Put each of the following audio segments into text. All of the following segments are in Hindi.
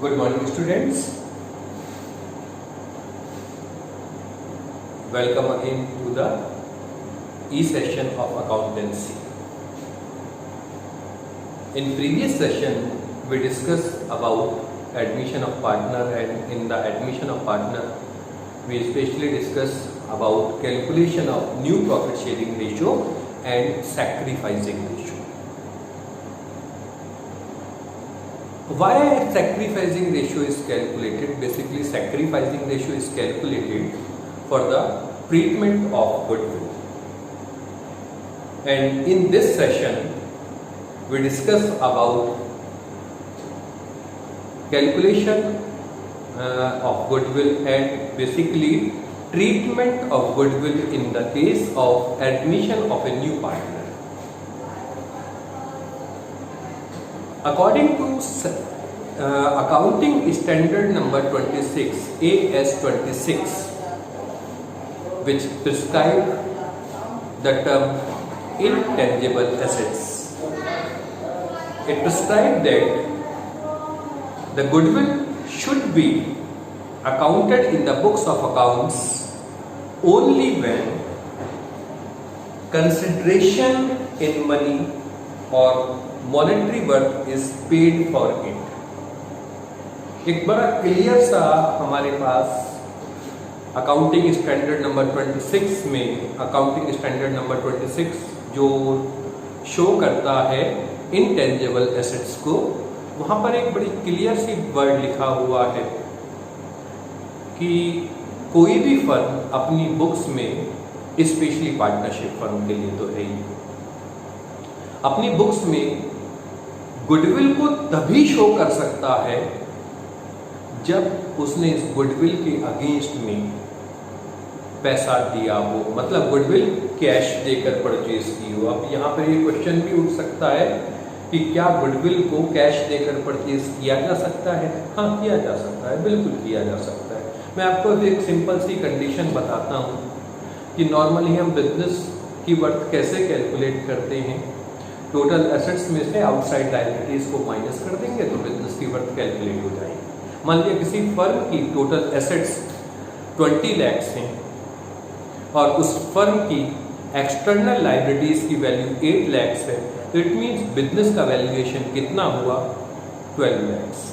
Good morning, students. Welcome again to the e-session of accountancy. In previous session, we discussed about admission of partner, and in the admission of partner, we especially discussed about calculation of new profit sharing ratio and sacrificing ratio. Why sacrificing ratio is calculated? Basically, sacrificing ratio is calculated for the treatment of goodwill. And in this session, we discuss about calculation of goodwill and basically treatment of goodwill in the case of admission of a new partner. According to Accounting Standard Number 26, AS 26, which prescribe the term intangible assets, it prescribed that the goodwill should be accounted in the books of accounts only when consideration in money or monetary worth is paid for it. एक बड़ा क्लियर सा हमारे पास अकाउंटिंग स्टैंडर्ड नंबर 26 में अकाउंटिंग स्टैंडर्ड नंबर 26 जो शो करता है इनटेंजिबल एसेट्स को, वहां पर एक बड़ी क्लियर सी वर्ड लिखा हुआ है कि कोई भी फर्म अपनी बुक्स में, स्पेशली पार्टनरशिप फर्म के लिए तो है ही, अपनी बुक्स में गुडविल को तभी शो कर सकता है जब उसने इस गुडविल के अगेंस्ट में पैसा दिया हो, मतलब गुडविल कैश देकर परचेज की हो। अब यहाँ पर ये क्वेश्चन भी उठ सकता है कि क्या गुडविल को कैश देकर परचेज किया जा सकता है? हाँ, किया जा सकता है, बिल्कुल किया जा सकता है। मैं आपको एक सिंपल सी कंडीशन बताता हूँ कि नॉर्मली हम बिजनेस की वर्थ कैसे कैलकुलेट करते हैं। टोटल एसेट्स में से आउटसाइड लायबिलिटीज को माइनस कर देंगे तो बिजनेस की वर्थ कैलकुलेट हो जाएगी। मान लिया किसी फर्म की टोटल एसेट्स 20 लाख हैं और उस फर्म की एक्सटर्नल लायबिलिटीज की वैल्यू 8 लाख है, तो इट मींस बिजनेस का वैल्यूएशन कितना हुआ? 12 लाख।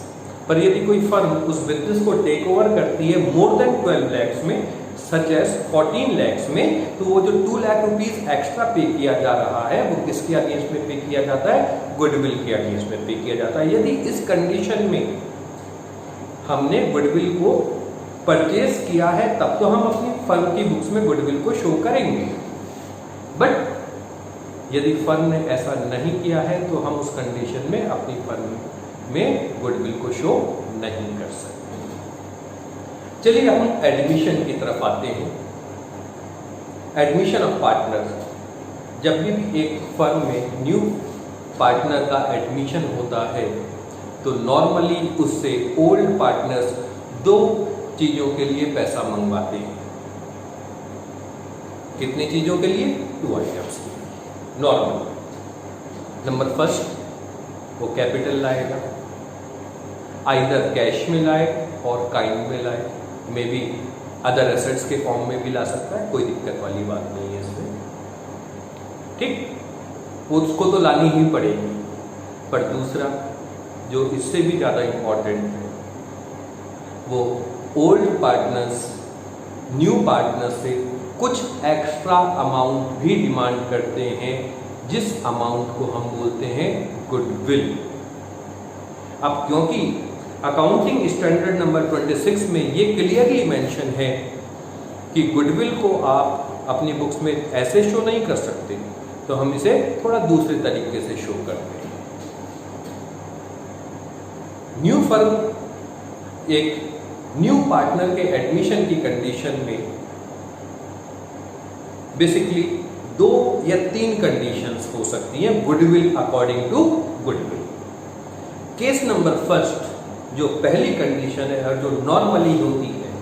पर यदि कोई फर्म उस बिजनेस को टेक ओवर करती है मोर देन 12 लाख में, सच एज 14 लाख में, तो वो जो 2 लाख रुपीज एक्स्ट्रा पे किया जा रहा है वो किसके अगेंस्ट में पे किया जाता है? गुडविल के अगेंस्ट में पे किया जाता है। यदि इस कंडीशन में हमने गुडविल को परचेज किया है तब तो हम अपनी फर्म की बुक्स में गुडविल को शो करेंगे, बट यदि फर्म ने ऐसा नहीं किया है तो हम उस कंडीशन में अपनी फर्म में गुडविल को शो नहीं कर सकते। चलिए हम एडमिशन की तरफ आते हैं। एडमिशन ऑफ पार्टनर, जब भी एक फर्म में न्यू पार्टनर का एडमिशन होता है तो नॉर्मली उससे ओल्ड पार्टनर्स दो चीजों के लिए पैसा मंगवाते हैं। कितनी चीजों के लिए? 2 आइटम्स के लिए नॉर्मल। नंबर फर्स्ट, वो कैपिटल लाएगा, आइदर कैश में लाए और काइंड में लाए, मे बी अदर एसेट्स के फॉर्म में भी ला सकता है, कोई दिक्कत वाली बात नहीं है इसमें, ठीक। उसको तो लानी ही पड़ेगी। पर दूसरा जो इससे भी ज़्यादा इम्पोर्टेंट है, वो ओल्ड पार्टनर्स न्यू पार्टनर से कुछ एक्स्ट्रा अमाउंट भी डिमांड करते हैं, जिस अमाउंट को हम बोलते हैं गुडविल। अब क्योंकि अकाउंटिंग स्टैंडर्ड नंबर 26 में ये क्लियरली मेंशन है कि गुडविल को आप अपनी बुक्स में ऐसे शो नहीं कर सकते, तो हम इसे थोड़ा दूसरे तरीके से शो करते हैं। न्यू फर्म एक न्यू पार्टनर के एडमिशन की कंडीशन में बेसिकली 2 या 3 कंडीशंस हो सकती हैं goodwill according to goodwill. Case number first, जो पहली कंडीशन है और जो नॉर्मली होती है,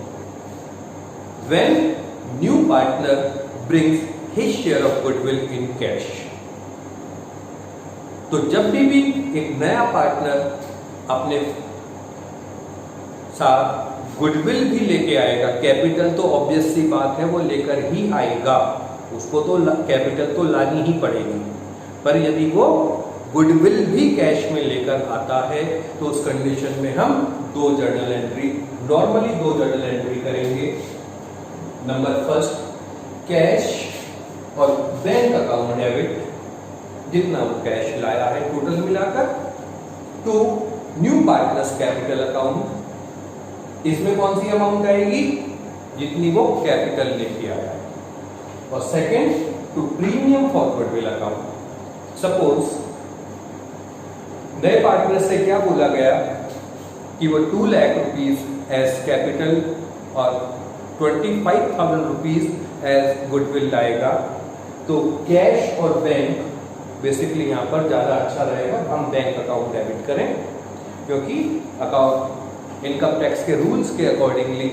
when new partner brings his share of goodwill in cash. तो जब भी एक नया पार्टनर अपने साथ गुडविल भी लेके आएगा। कैपिटल तो ऑब्वियस सी बात है वो लेकर ही आएगा, उसको तो कैपिटल तो लानी ही पड़ेगी, पर यदि वो गुडविल भी कैश में लेकर आता है तो उस कंडीशन में हम दो जर्नल एंट्री, नॉर्मली दो जर्नल एंट्री करेंगे। नंबर फर्स्ट, कैश और बैंक अकाउंट डेबिट, जितना वो कैश लाया है टोटल मिलाकर, to new partners capital account, इसमें कौन सी अमाउंट आएगी, जितनी वो कैपिटल लेके आया है। और second, to premium for goodwill account. Suppose नए पार्टनर से क्या बोला गया कि वो 2 लाख रुपीज एज कैपिटल और 25,000 रुपीज एज गुडविल लाएगा, तो कैश और बैंक बेसिकली यहाँ पर ज्यादा अच्छा रहेगा हम बैंक अकाउंट डेबिट करें, क्योंकि अकाउंट इनकम टैक्स के रूल्स के अकॉर्डिंगली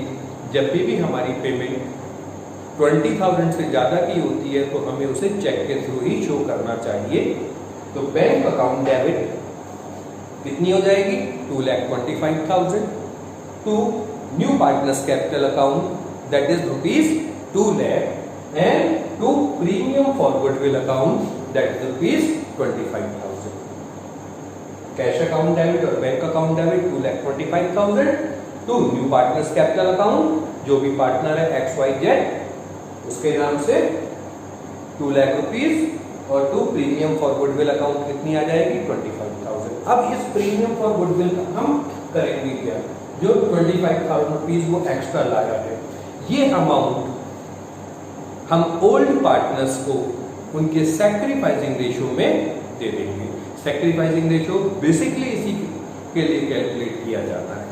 जब भी हमारी पेमेंट 20,000 से ज्यादा की होती है तो हमें उसे चेक के थ्रू ही शो करना चाहिए। तो बैंक अकाउंट डेबिट कितनी हो जाएगी, 2,25,000 to new partners capital account that is ₹2 lakh and to premium for goodwill account that is ₹25,000। Cash account debit और bank account debit 2,25,000 to new partners capital account, जो भी पार्टनर है XYZ उसके नाम से 2 लाख रुपीज, और टू प्रीमियम फॉर गुडविल अकाउंट कितनी आ जाएगी, 25,000। अब इस प्रीमियम फॉर गुडविल का हम करेंगे क्या, जो 25,000 रुपीज वो एक्स्ट्रा लाया है, ये अमाउंट हम ओल्ड पार्टनर्स को उनके सैक्रिफाइसिंग रेशियो में दे देंगे। सैक्रिफाइसिंग रेशियो बेसिकली इसी के लिए कैलकुलेट किया जाता है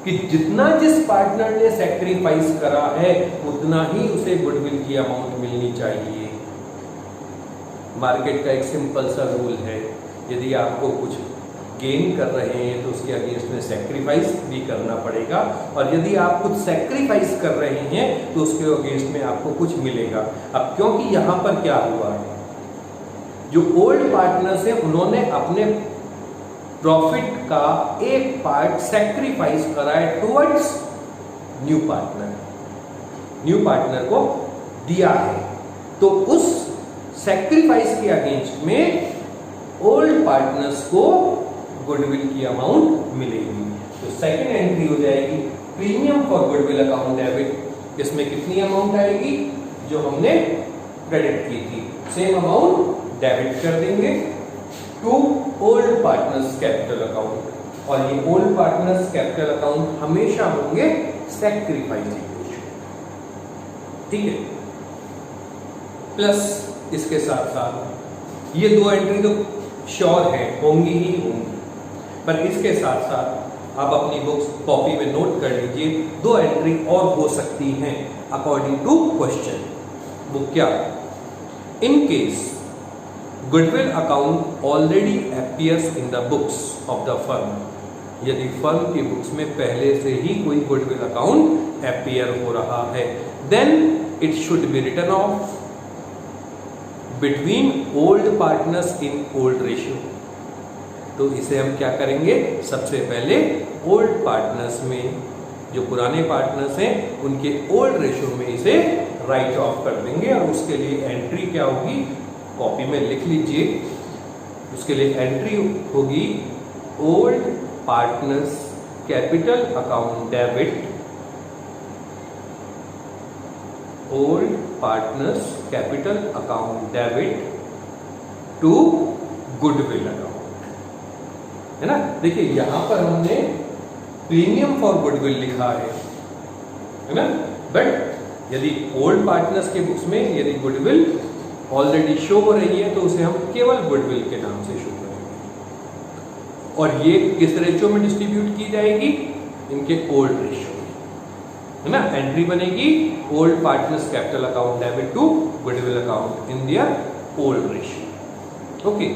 कि जितना जिस पार्टनर ने सैक्रिफाइस करा है उतना ही उसे गुडविल की अमाउंट मिलनी चाहिए। मार्केट का एक सिंपल सा रूल है, यदि आपको कुछ गेन कर रहे हैं तो उसके अगेंस्ट में सैक्रिफाइस भी करना पड़ेगा, और यदि आप कुछ सैक्रिफाइस कर रहे हैं तो उसके अगेंस्ट में आपको कुछ मिलेगा। अब क्योंकि यहाँ पर क्या हुआ है, जो ओल्ड पार्टनर्स हैं उन्होंने अपने प्रॉफिट का एक पार्ट सैक्रिफाइस करा है towards new partner, new partner को दिया है, तो उस सैक्रिफाइस के अगेंस्ट में ओल्ड पार्टनर्स को गुडविल की अमाउंट मिलेगी। तो सेकंड एंट्री हो जाएगी premium for goodwill account debit, इसमें कितनी अमाउंट आएगी, जो हमने क्रेडिट की थी सेम अमाउंट डेबिट कर देंगे to old partners capital account, और ये ओल्ड पार्टनर्स कैपिटल अकाउंट हमेशा होंगे सैक्रिफाइसिंग रेशियो, ठीक है। प्लस इसके साथ साथ ये दो एंट्री तो श्योर है, होंगी ही होंगी, पर इसके साथ साथ आप अपनी बुक्स कॉपी में नोट कर लीजिए, दो एंट्री और हो सकती हैं अकॉर्डिंग टू क्वेश्चन। वो क्या, in case goodwill account already appears in the books of the firm, यदि फर्म की बुक्स में पहले से ही कोई गुडविल अकाउंट अपीयर हो रहा है, then it should be written off between old partners in old ratio. तो इसे हम क्या करेंगे, सबसे पहले ओल्ड पार्टनर्स में, जो पुराने पार्टनर्स हैं उनके ओल्ड रेशियो में इसे राइट ऑफ कर देंगे, और उसके लिए एंट्री क्या होगी, कॉपी में लिख लीजिए, उसके लिए एंट्री होगी old partners capital account debit, old partners capital account debit to goodwill account, है ना। देखिए यहां पर हमने प्रीमियम फॉर गुडविल लिखा है ना, बट यदि ओल्ड पार्टनर्स के बुक्स में यदि गुडविल ऑलरेडी शो हो रही है तो उसे हम केवल गुडविल के नाम से शो करेंगे, और ये किस रेशियो में डिस्ट्रीब्यूट की जाएगी, इनके ओल्ड रेशियो में, है ना। एंट्री बनेगी old partners capital account debit to goodwill account in their old ratio, okay.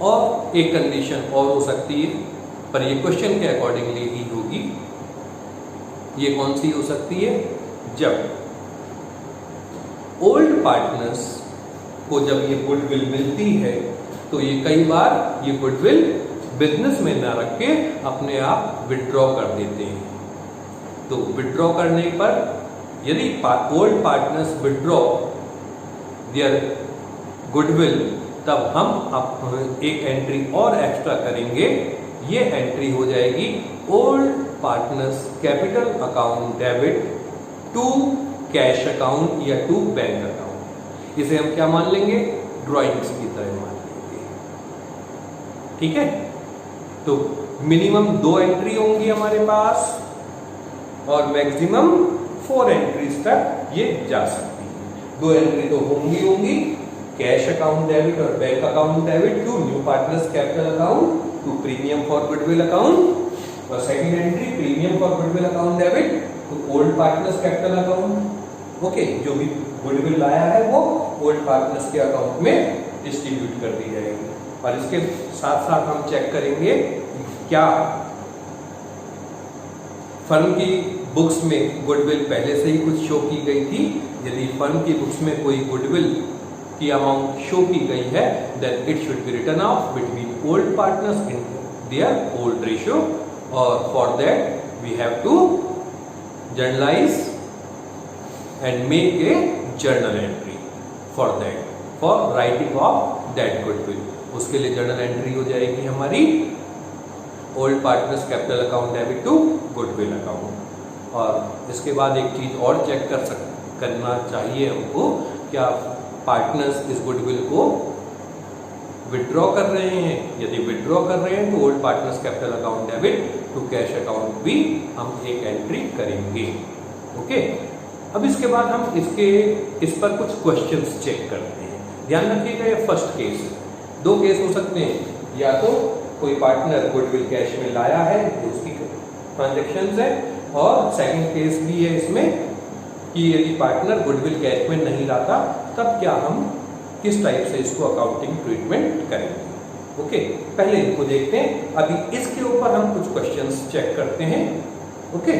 और एक कंडीशन और हो सकती है, पर ये क्वेश्चन के अकॉर्डिंगली ही होगी। ये कौन सी हो सकती है, जब ओल्ड पार्टनर्स को जब ये गुडविल मिलती है तो ये कई बार ये गुडविल बिजनेस में ना रख के अपने आप विड्रॉ कर देते हैं। तो विड्रॉ करने पर यदि old partners withdraw their goodwill, तब हम एक एंट्री और एक्स्ट्रा करेंगे। ये एंट्री हो जाएगी old partners capital account debit to cash account या टू बैंक अकाउंट। इसे हम क्या मान लेंगे? ड्राइंग्स की तरह मान लेंगे। ठीक है, तो मिनिमम 2 एंट्री होंगी हमारे पास और मैक्सिमम 4 एंट्रीज तक ये जा सकती है। 2 एंट्री तो होंगी कैश अकाउंट डेबिट और bank account debit to new partners capital account to premium for goodwill account, और second entry premium for goodwill account debit to old partners capital account. Okay, जो भी गुडविल लाया है वो ओल्ड पार्टनर्स के अकाउंट में डिस्ट्रीब्यूट कर दी जाएगी। और इसके साथ साथ हम चेक करेंगे क्या फर्म की बुक्स में गुडविल पहले से ही कुछ शो की गई थी। यदि फर्म की बुक्स में कोई गुडविल की अमाउंट शो की गई है, then it should be written off between old partners in their old ratio, और for that we have to journalise and make a journal entry for that, for writing off that goodwill. उसके लिए जर्नल एंट्री हो जाएगी हमारी old partners capital account debit to goodwill account. और इसके बाद एक चीज और चेक करना चाहिए हमको, क्या पार्टनर्स इस गुडविल को विड्रॉ कर रहे हैं। यदि विड्रॉ कर रहे हैं तो old partners capital account debit to cash account भी हम एक एंट्री करेंगे। ओके, अब इसके बाद हम इस पर कुछ क्वेश्चंस चेक करते हैं। ध्यान रखिएगा, ये फर्स्ट केस है। 2 केस हो सकते हैं, या तो कोई पार्टनर गुडविल कैश में लाया है, उसकी ट्रांजेक्शन्स है, और सेकंड केस भी है इसमें कि यदि पार्टनर गुडविल कैश में नहीं लाता, तब क्या हम किस टाइप से इसको अकाउंटिंग ट्रीटमेंट करेंगे। ओके, पहले इनको देखते हैं, अभी इसके ऊपर हम कुछ क्वेश्चंस चेक करते हैं। ओके।